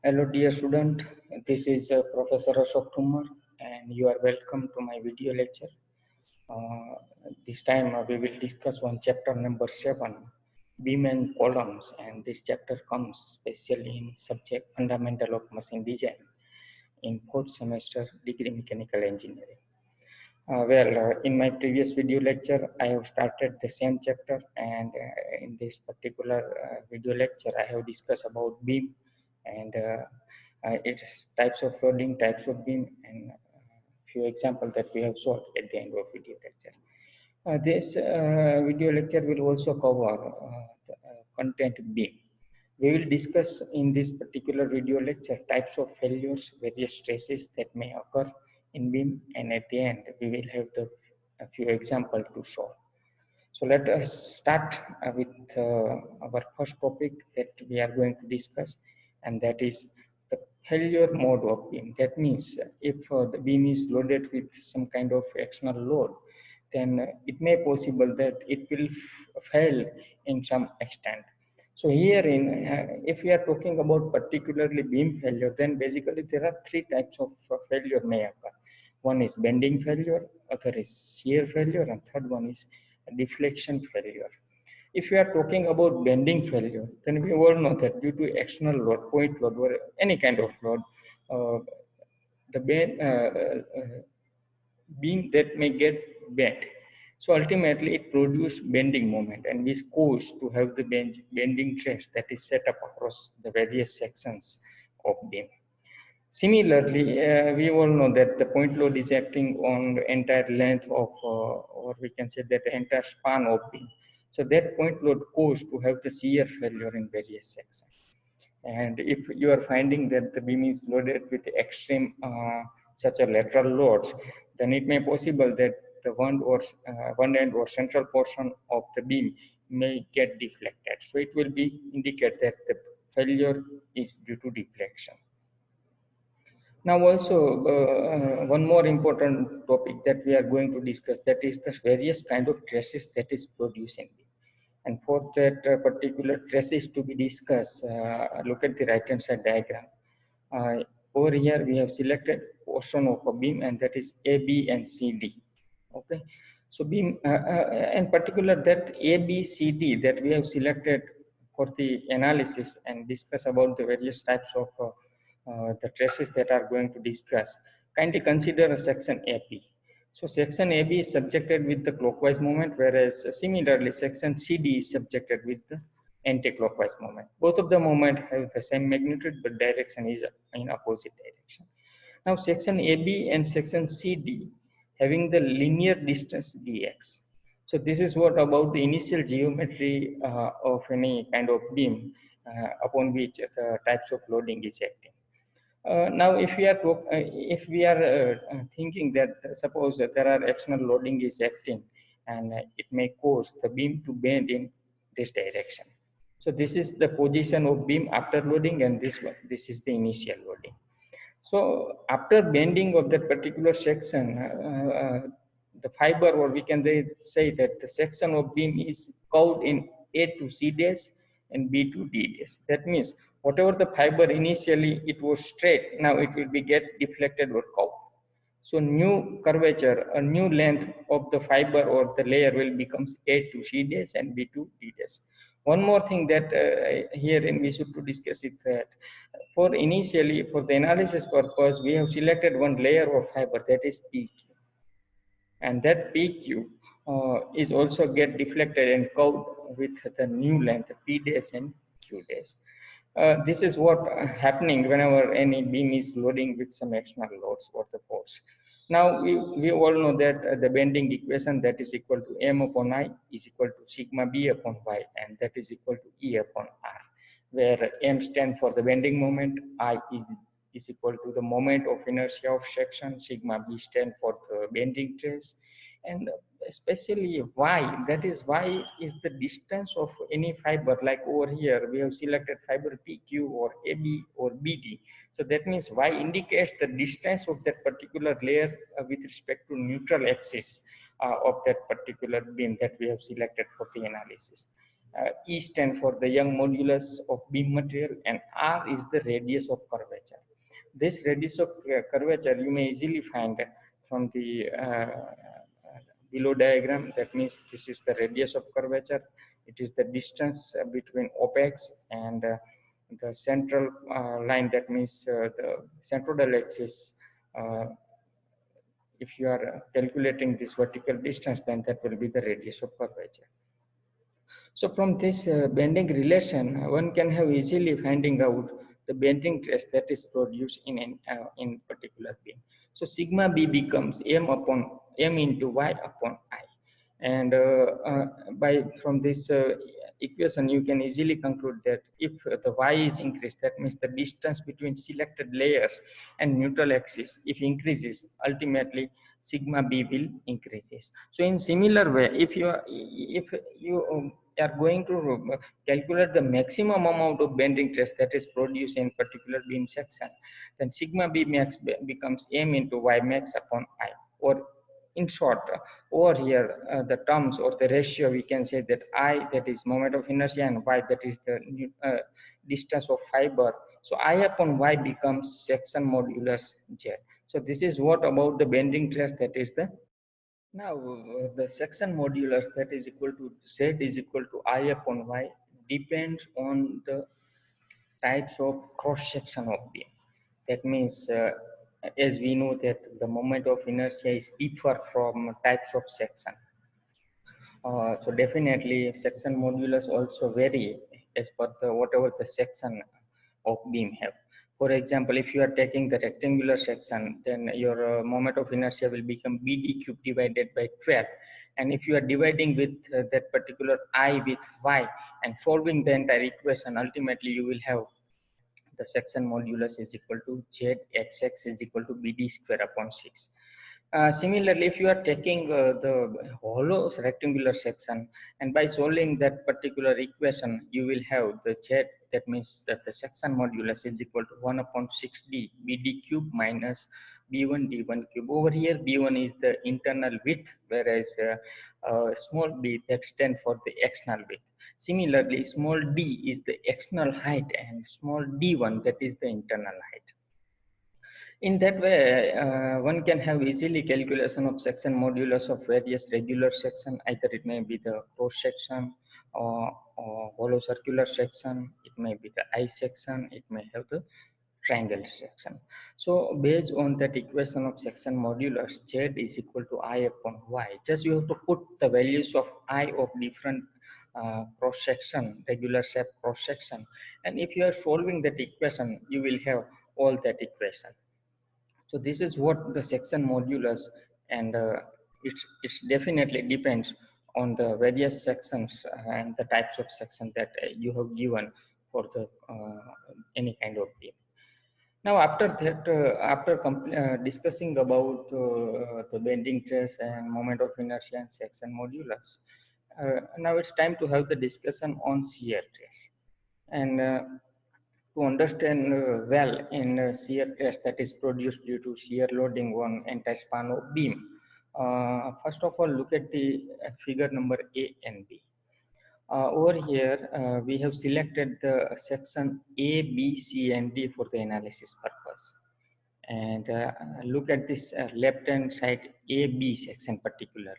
Hello dear student, this is Professor Ashok Tumar and you are welcome to my video lecture. This time we will discuss one chapter number 7, beam and columns, and this chapter comes specially in subject fundamental of machine design in 4th semester degree mechanical engineering. In my previous video lecture, I have started the same chapter, and in this particular video lecture, I have discussed about beam and its types of loading, types of beam, and few examples that we have solved at the end of video lecture. This video lecture will also cover the content beam. We will discuss in this particular video lecture types of failures, various stresses that may occur in beam, and at the end we will have a few examples to solve. So let us start with our first topic that we are going to discuss, and that is the failure mode of beam. That means if the beam is loaded with some kind of external load, then it may possible that it will fail in some extent. So here if we are talking about particularly beam failure, then basically there are three types of failure may occur. One is bending failure, other is shear failure, and third one is deflection failure. If we are talking about bending failure, then we all know that due to external load, point load, or any kind of load, the beam that may get bent. So ultimately it produces bending moment and is caused to have the bending stress that is set up across the various sections of beam. Similarly, we all know that the point load is acting on the entire length of, or we can say that the entire span of beam. So that point load caused to have the shear failure in various sections. And if you are finding that the beam is loaded with extreme such a lateral loads, then it may possible that the one end or central portion of the beam may get deflected. So it will be indicate that the failure is due to deflection. Now also one more important topic that we are going to discuss, that is the various kind of stresses that is producing. And for that particular stresses to be discussed, look at the right hand side diagram. Over here we have selected portion of a beam, and that is AB and CD. Okay, so beam in particular that ABCD that we have selected for the analysis and discuss about the various types of the stresses that are going to discuss. Kindly consider a section AB. So section AB is subjected with the clockwise moment, whereas similarly section CD is subjected with the anti-clockwise moment. Both of the moment have the same magnitude, but direction is in opposite direction. Now section AB and section CD having the linear distance dx. So this is what about the initial geometry of any kind of beam upon which the types of loading is acting. Now, if we are thinking that suppose that there are external loading is acting, and it may cause the beam to bend in this direction. So this is the position of beam after loading, and this is the initial loading. So after bending of that particular section, the fiber, or we can say that the section of beam is curved in A to C dash and B to D dash. That means whatever the fiber initially it was straight, now it will be get deflected or curved. So new curvature, a new length of the fiber or the layer will becomes A to C dash and B to D dash. One more thing that here we should to discuss is that for initially for the analysis purpose, we have selected one layer of fiber, that is PQ, and that PQ is also get deflected and curved with the new length P dash and Q dash. This is what happening whenever any beam is loading with some external loads or the force. Now we all know that the bending equation, that is equal to M upon I is equal to sigma B upon Y, and that is equal to E upon R, where M stands for the bending moment, I is equal to the moment of inertia of section, sigma B stands for the bending stress, and especially Y, that is Y is the distance of any fiber. Like over here we have selected fiber PQ or AB or BD, so that means Y indicates the distance of that particular layer with respect to neutral axis of that particular beam that we have selected for the analysis. E stand for the Young modulus of beam material, and R is the radius of curvature. This radius of curvature you may easily find from the below diagram. That means this is the radius of curvature. It is the distance between apex and the central line. That means the centroidal axis. If you are calculating this vertical distance, then that will be the radius of curvature. So from this bending relation, one can have easily finding out the bending stress that is produced in particular beam. So sigma b becomes m into y upon I, and by from this equation you can easily conclude that if the y is increased, that means the distance between selected layers and neutral axis if increases, ultimately sigma b will increases. So in similar way, if you are going to calculate the maximum amount of bending stress that is produced in particular beam section, then sigma b max becomes m into y max upon I. Or in short, over here the terms or the ratio, we can say that I, that is moment of inertia, and y, that is the distance of fiber. So I upon y becomes section modulus z. So this is what about the bending stress, that is the now the section modulus that is equal to z is equal to I upon y depends on the types of cross section of beam. That means as we know that the moment of inertia is differ from types of section. So definitely section modulus also vary as per the whatever the section of beam have. For example, if you are taking the rectangular section, then your moment of inertia will become BD cube divided by 12. And if you are dividing with that particular I with Y and solving the entire equation, ultimately you will have the section modulus is equal to ZXX is equal to BD square upon 6. Similarly, if you are taking the hollow rectangular section and by solving that particular equation, you will have the Z, that means that the section modulus is equal to 1 upon 6D BD cube minus B1 D1 cube. Over here, B1 is the internal width, whereas small b that stands for the external width. Similarly, small d is the external height and small d1 that is the internal height. In that way, one can have easily calculation of section modulus of various regular section, either it may be the cross section or hollow circular section, it may be the I section, it may have the triangle section. So based on that equation of section modulus, Z is equal to I upon Y. Just you have to put the values of I of different cross section, regular shape cross section, and if you are solving that equation, you will have all that equation. So this is what the section modulus, and it's definitely depends on the various sections and the types of section that you have given for the any kind of beam. Now after that, after discussing about the bending stress and moment of inertia and section modulus, now it's time to have the discussion on shear stress. And to understand well in shear stress that is produced due to shear loading on entire span of beam, first of all look at the figure number A and B. Over here we have selected the section A, B, C and D for the analysis purpose, and look at this left hand side AB section particularly,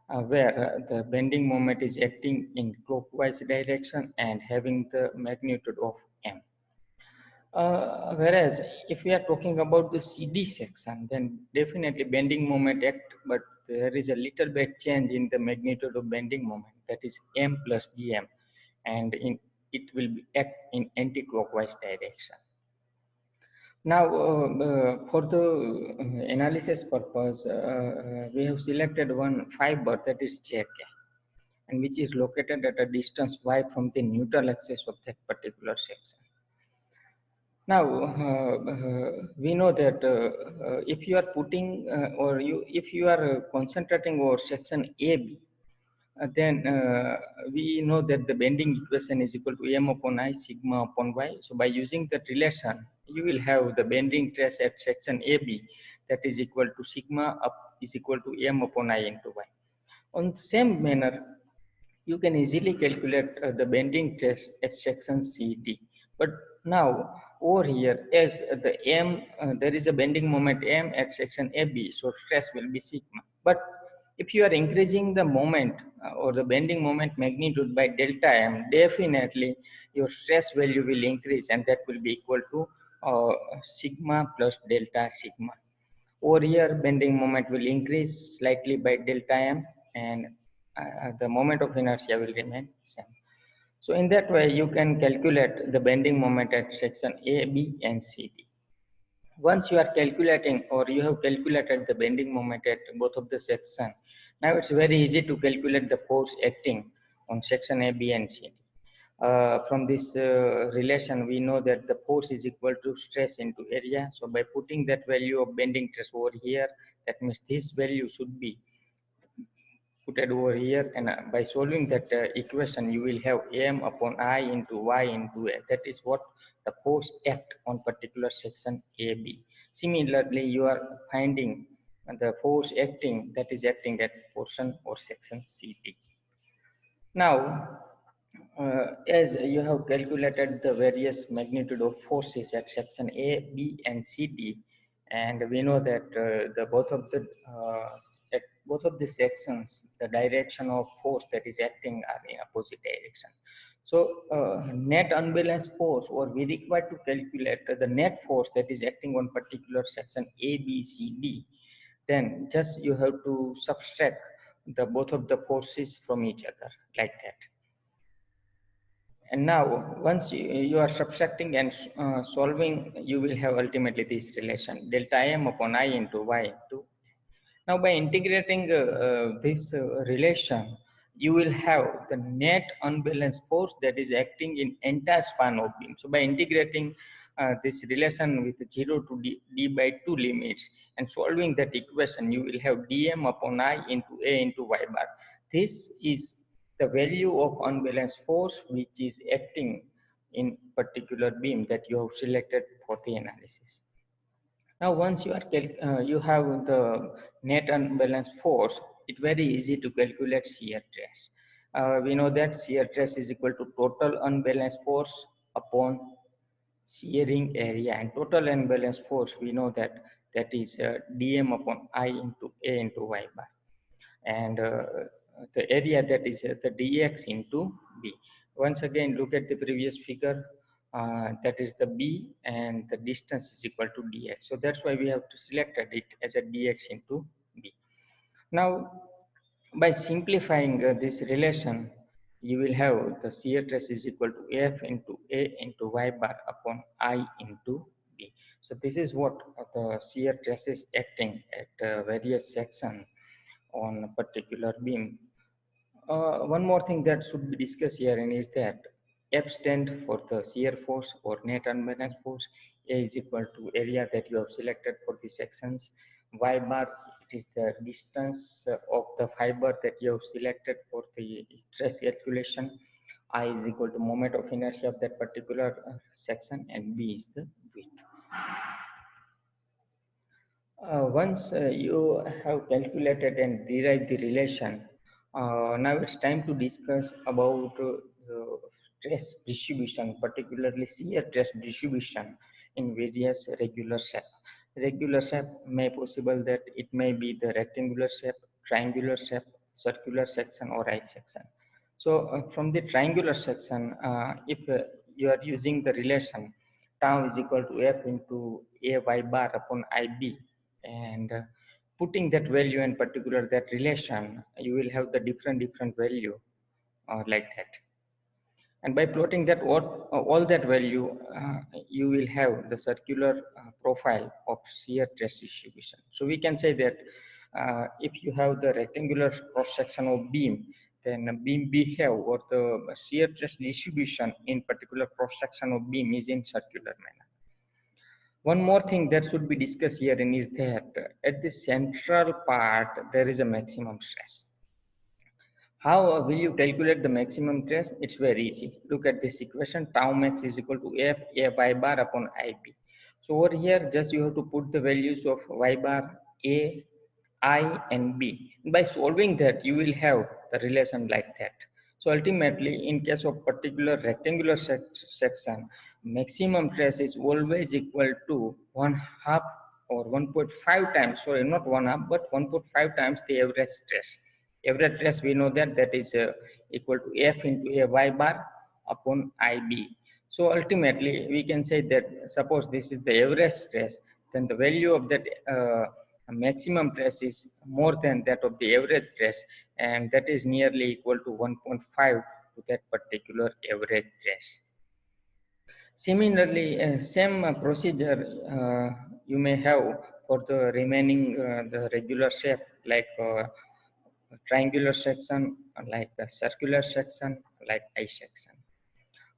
where the bending moment is acting in clockwise direction and having the magnitude of M. Whereas if we are talking about the CD section, then definitely bending moment act, but there is a little bit change in the magnitude of bending moment, that is M plus dm, and it will act in anti-clockwise direction. Now for the analysis purpose, we have selected one fiber that is JK, and which is located at a distance y from the neutral axis of that particular section. Now, we know that if you are putting if you are concentrating over section AB, then we know that the bending equation is equal to M upon I sigma upon Y. So by using that relation, you will have the bending stress at section AB that is equal to sigma up is equal to M upon I into Y. On the same manner, you can easily calculate the bending stress at section CD. But now over here, as the M, there is a bending moment M at section AB, so stress will be sigma. But if you are increasing the moment or the bending moment magnitude by delta M, definitely your stress value will increase, and that will be equal to sigma plus delta sigma. Over here, bending moment will increase slightly by delta M, and the moment of inertia will remain same. So in that way, you can calculate the bending moment at section A, B, and C, D. Once you are calculating, or you have calculated the bending moment at both of the sections, now it's very easy to calculate the force acting on section A, B, and C, D. From this relation, we know that the force is equal to stress into area. So by putting that value of bending stress over here, that means this value should be put it over here, and by solving that equation, you will have M upon I into Y into A. That is what the force act on particular section AB. Similarly, you are finding the force acting, that is acting at portion or section CD. Now, as you have calculated the various magnitude of forces at section A, B, and C, D, and we know that at both of the sections, the direction of force that is acting are in opposite direction. So, net unbalanced force, or we require to calculate the net force that is acting on particular section A, B, C, D. Then just you have to subtract the both of the forces from each other like that. And now, once you are subtracting and solving, you will have ultimately this relation delta M upon I into Y into. Now, by integrating this relation, you will have the net unbalanced force that is acting in entire span of beam. So, by integrating this relation with 0 to d by 2 limits and solving that equation, you will have dm upon I into A into Y bar. This is the value of unbalanced force which is acting in particular beam that you have selected for the analysis. Now, once you have the net unbalanced force, it's very easy to calculate shear stress. We know that shear stress is equal to total unbalanced force upon shearing area, and total unbalanced force, we know that that is dm upon I into A into Y bar, and the area, that is the dx into B. Once again, look at the previous figure, that is the B, and the distance is equal to dx. So that's why we have to select it as a dx into B. Now, by simplifying this relation, you will have the shear stress is equal to F into A into Y bar upon I into B. So this is what the shear stress is acting at various sections on a particular beam. One more thing that should be discussed here is that F stand for the shear force or net unbalanced force. A is equal to area that you have selected for the sections. Y bar, it is the distance of the fiber that you have selected for the stress calculation. I is equal to moment of inertia of that particular section, and B is the width. Once you have calculated and derived the relation, now it's time to discuss about stress distribution, particularly shear stress distribution in various regular shape. Regular shape may possible that it may be the rectangular shape, triangular shape, circular section, or I section. So from the triangular section, if you are using the relation tau is equal to F into AY bar upon IB, and putting that value in particular that relation, you will have the different value like that, and by plotting that all that value, you will have the circular profile of shear stress distribution. So we can say that if you have the rectangular cross section of beam, then beam behave, or the shear stress distribution in particular cross section of beam is in circular manner. One more thing that should be discussed here is that at the central part, there is a maximum stress. How will you calculate the maximum stress? It's very easy. Look at this equation, tau max is equal to F A y bar upon IB. So over here, just you have to put the values of y bar, A, I, and B. By solving that, you will have the relation like that. So ultimately, in case of particular rectangular section, maximum stress is always equal to one half or 1.5 times, sorry, not one half, but 1.5 times the average stress. Average stress, we know that that is equal to F into a Y bar upon IB. So ultimately, we can say that suppose this is the average stress, then the value of that maximum stress is more than that of the average stress, and that is nearly equal to 1.5 to that particular average stress. Similarly, same procedure you may have for the remaining the regular shape like triangular section, like a circular section, like I section.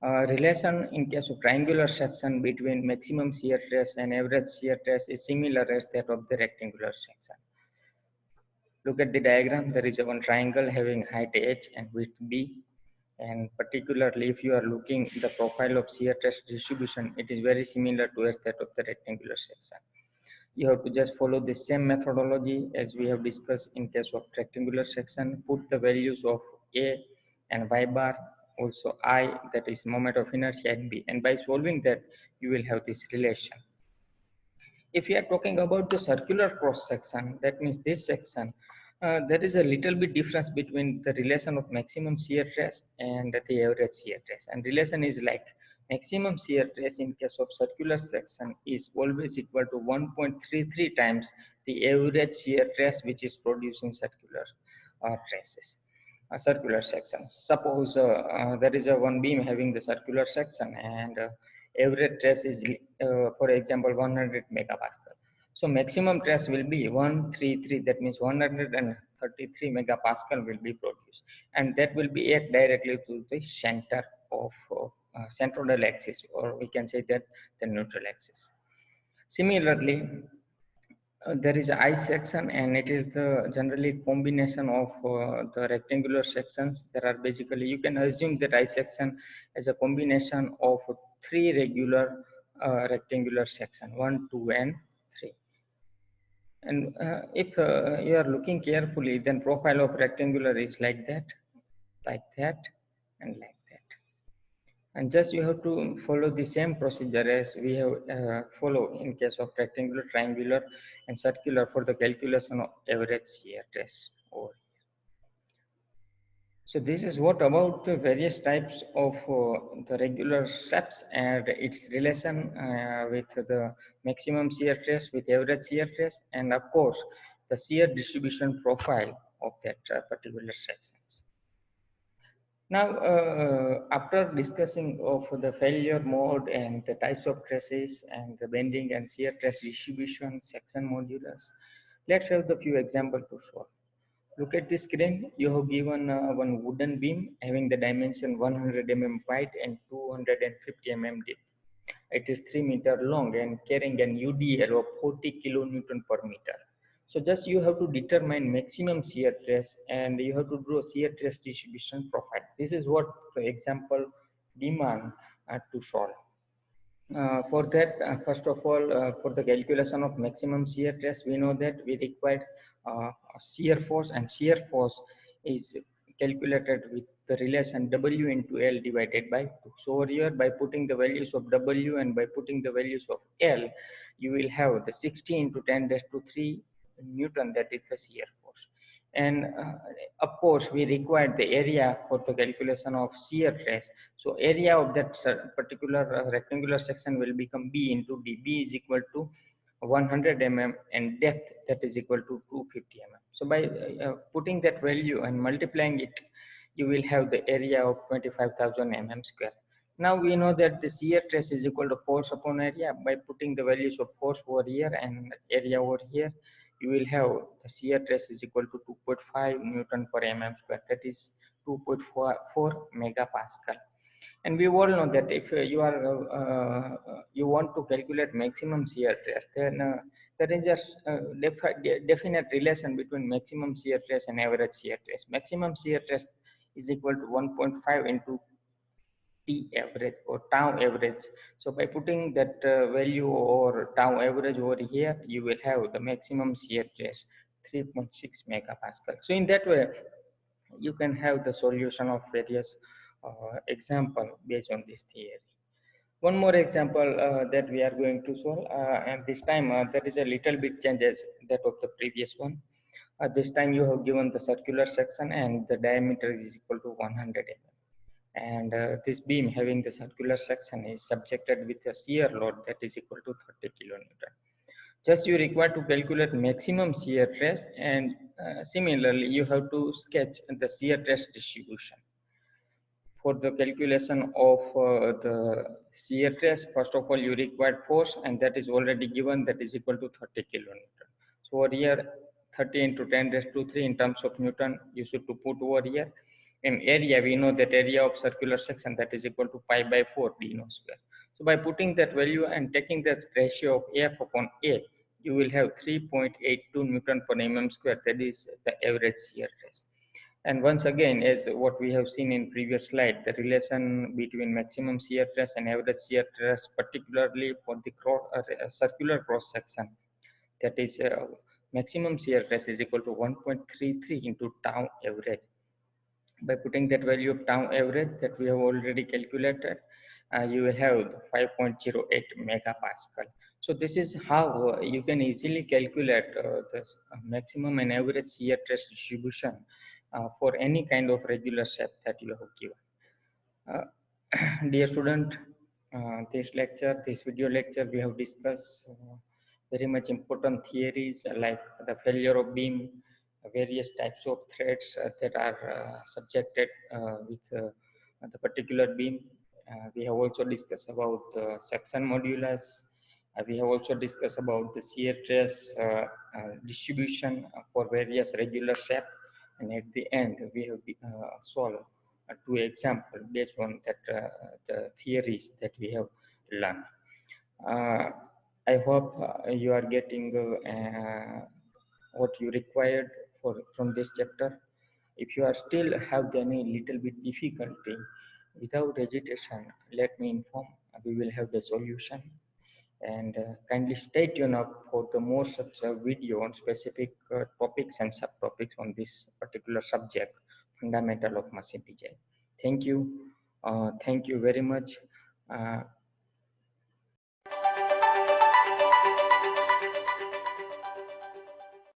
Relation in case of triangular section between maximum shear stress and average shear stress is similar as that of the rectangular section. Look at the diagram. There is a one triangle having height h and width b, and particularly if you are looking the profile of shear stress distribution, it is very similar to as that of the rectangular section. You have to just follow the same methodology as we have discussed in case of rectangular section. Put the values of A and Y bar, also I, that is moment of inertia, at B, and by solving that you will have this relation. If we are talking about the circular cross section, that means this section, there is a little bit difference between the relation of maximum shear stress and the average shear stress. And relation is like maximum shear stress in case of circular section is always equal to 1.33 times the average shear stress which is produced in circular stresses. Circular section. Suppose there is a one beam having the circular section, and average stress is, for example, 100 megapascal. So maximum stress will be 133. That means 133 megapascal will be produced, and that will be act directly to the center of centroidal axis, or we can say that the neutral axis. Similarly, there is a I section, and it is the generally combination of the rectangular sections. There are basically, you can assume that I section is a combination of three regular rectangular section, 1, 2, and 3. And if you are looking carefully, then profile of rectangular is like that, and like that. And just you have to follow the same procedure as we have follow in case of rectangular, triangular, and circular for the calculation of average shear stress. So this is what about the various types of the regular shapes and its relation with the maximum shear stress, with average shear stress, and of course the shear distribution profile of that particular sections. Now, after discussing of the failure mode and the types of stresses and the bending and shear stress distribution section modulus, let's have the few examples to solve. Look at the screen. You have given one wooden beam having the dimension 100 mm wide and 250 mm deep. It is 3 meter long and carrying an UDL of 40 kilonewton per meter. So just you have to determine maximum shear stress, and you have to draw shear stress distribution profile. This is what the example demand to solve. For that, first of all, for the calculation of maximum shear stress, we know that we require shear force, and shear force is calculated with the relation W into L divided by 2. So over here, by putting the values of W and by putting the values of L, you will have the 60 into 10 raised to 3 Newton, that is the shear force. And of course, we require the area for the calculation of shear stress. So area of that particular rectangular section will become B into D. B is equal to 100 mm and depth, that is equal to 250 mm. So by putting that value and multiplying it, you will have the area of 25,000 mm square. Now we know that the shear stress is equal to force upon area. By putting the values of force over here and area over here, you will have the shear stress is equal to 2.5 Newton per mm square, that is 2.4 megapascal. And we all know that if you are you want to calculate maximum shear stress, then there is a definite relation between maximum shear stress and average shear stress. Maximum shear stress is equal to 1.5 into T average or tau average. So by putting that value or tau average over here, you will have the maximum shear stress 3.6 megapascal. So in that way, you can have the solution of various example based on this theory. One more example that we are going to solve, and this time there is a little bit changes that of the previous one. This time you have given the circular section and the diameter is equal to 100 mm. And this beam having the circular section is subjected with a shear load that is equal to 30 kilonewton. Just you require to calculate maximum shear stress, and similarly you have to sketch the shear stress distribution. For the calculation of the shear stress, first of all you require force, and that is already given, that is equal to 30 kilonewton. So over here 30 into 10 raised to 3 in terms of Newton you should to put over here. In area, we know that area of circular section that is equal to pi by 4 d no square. So by putting that value and taking that ratio of F upon A, you will have 3.82 Newton per mm square. That is the average shear stress. And once again, as what we have seen in previous slide, the relation between maximum shear stress and average shear stress, particularly for the circular cross section, that is maximum shear stress is equal to 1.33 into tau average. By putting that value of tau average that we have already calculated, you will have 5.08 megapascal. So this is how you can easily calculate the maximum and average shear stress distribution for any kind of regular shape that you have given. Dear student, this video lecture, we have discussed very much important theories like the failure of beam, various types of threads that are subjected with the particular beam. We have also discussed about the section modulus. We have also discussed about the shear stress distribution for various regular shape. And at the end, we have solved two examples based on that the theories that we have learned. I hope you are getting what you required from this chapter. If you are still have any little bit difficulty, without hesitation, let me inform. We will have the solution. And kindly stay tuned up for the more such video on specific topics and subtopics on this particular subject, fundamental of machine design. Thank you. Thank you very much.